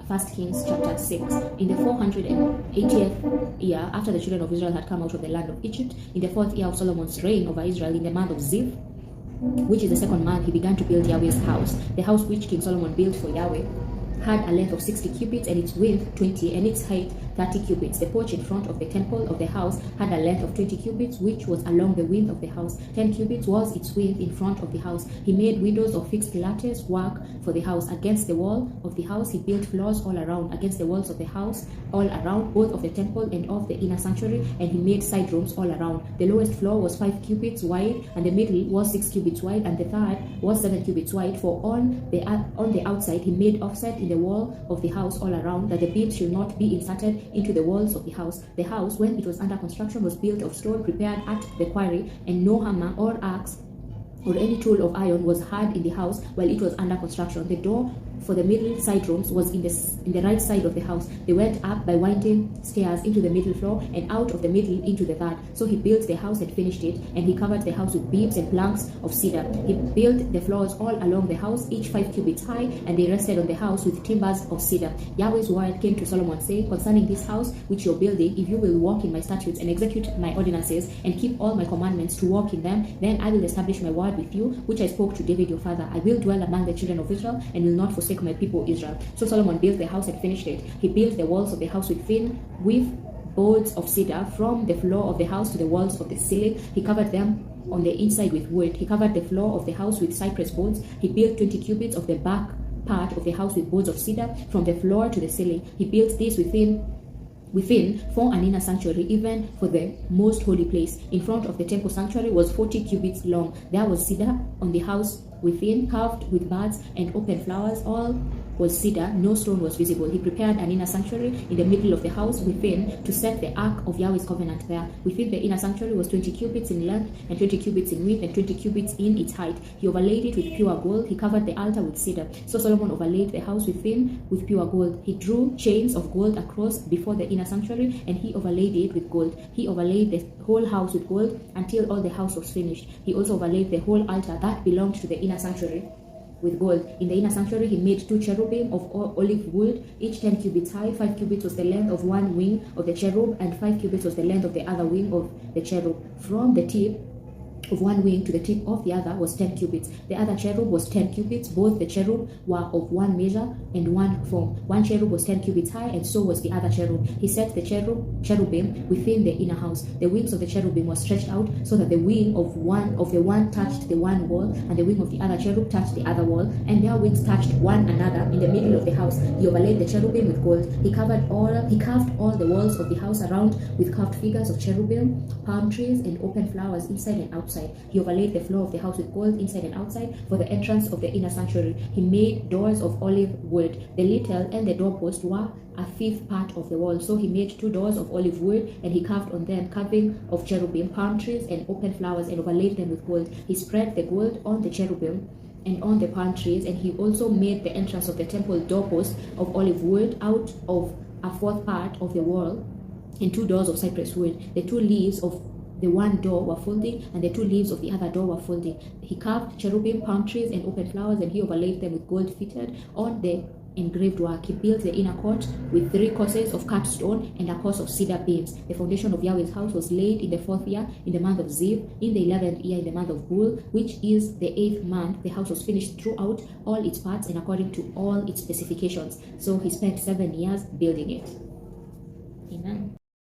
1 Kings chapter 6. In the 480th year, after the children of Israel had come out of the land of Egypt, in the 4th year of Solomon's reign over Israel, in the month of Ziv, which is the second month, he began to build Yahweh's house. The house which King Solomon built for Yahweh had a length of 60 cubits, and its width 20, and its height 30 cubits. The porch in front of the temple of the house had a length of 20 cubits, which was along the width of the house. 10 cubits was its width in front of the house. He made windows of fixed lattice work for the house. Against the wall of the house, he built floors all around, against the walls of the house, all around, both of the temple and of the inner sanctuary, and he made side rooms all around. The lowest floor was 5 cubits wide, and the middle was 6 cubits wide, and the third was 7 cubits wide. For on the outside, he made offset in the wall of the house all around, that the beams should not be inserted into the walls of the house. The house, when it was under construction, was built of stone prepared at the quarry, and no hammer or axe or any tool of iron was had in the house while it was under construction. The door for the middle side rooms was in the right side of the house. They went up by winding stairs into the middle floor, and out of the middle into the third. So he built the house and finished it, and he covered the house with beams and planks of cedar. He built the floors all along the house, each 5 cubits high, and they rested on the house with timbers of cedar. Yahweh's word came to Solomon, saying, concerning this house which you're building, if you will walk in my statutes and execute my ordinances and keep all my commandments to walk in them, then I will establish my word with you, which I spoke to David your father. I will dwell among the children of Israel, and will not forsake my people Israel. So Solomon built the house and finished it. He built the walls of the house with boards of cedar from the floor of the house to the walls of the ceiling. He covered them on the inside with wood. He covered the floor of the house with cypress boards. He built 20 cubits of the back part of the house with boards of cedar from the floor to the ceiling. He built this within for an inner sanctuary, even for the most holy place. In front of the temple sanctuary was 40 cubits long. There was cedar on the house within, carved with buds and open flowers. All was cedar, no stone was visible. He prepared an inner sanctuary in the middle of the house within to set the ark of Yahweh's covenant there. Within the inner sanctuary was 20 cubits in length, and 20 cubits in width, and 20 cubits in its height. He overlaid it with pure gold. He covered the altar with cedar. So Solomon overlaid the house within with pure gold. He drew chains of gold across before the inner sanctuary, and he overlaid it with gold. He overlaid the whole house with gold until all the house was finished. He also overlaid the whole altar that belonged to the inner sanctuary with gold. In the inner sanctuary, he made 2 cherubim of olive wood, each 10 cubits high. 5 cubits was the length of one wing of the cherub, and 5 cubits was the length of the other wing of the cherub. From the tip of one wing to the tip of the other was 10 cubits. The other cherub was 10 cubits. Both the cherub were of one measure and one form. One cherub was 10 cubits high, and so was the other cherub. He set the cherubim within the inner house. The wings of the cherubim were stretched out, so that the wing of the one touched the one wall, and the wing of the other cherub touched the other wall, and their wings touched one another in the middle of the house. He overlaid the cherubim with gold. He carved all the walls of the house around with carved figures of cherubim, palm trees, and open flowers inside and outside. He overlaid the floor of the house with gold inside and outside for the entrance of the inner sanctuary. He made doors of olive wood. The lintel and the doorpost were a 5th part of the wall. So he made 2 doors of olive wood, and he carved on them carving of cherubim, palm trees, and open flowers, and overlaid them with gold. He spread the gold on the cherubim and on the palm trees, and he also made the entrance of the temple doorpost of olive wood out of a 4th part of the wall, and 2 doors of cypress wood. The 2 leaves of the one door were folding, and the 2 leaves of the other door were folding. He carved cherubim, palm trees, and open flowers, and he overlaid them with gold fitted on the engraved work. He built the inner court with 3 courses of cut stone and a course of cedar beams. The foundation of Yahweh's house was laid in the 4th year, in the month of Ziv, in the 11th year, in the month of Bul, which is the 8th month. The house was finished throughout all its parts and according to all its specifications. So he spent 7 years building it. Amen.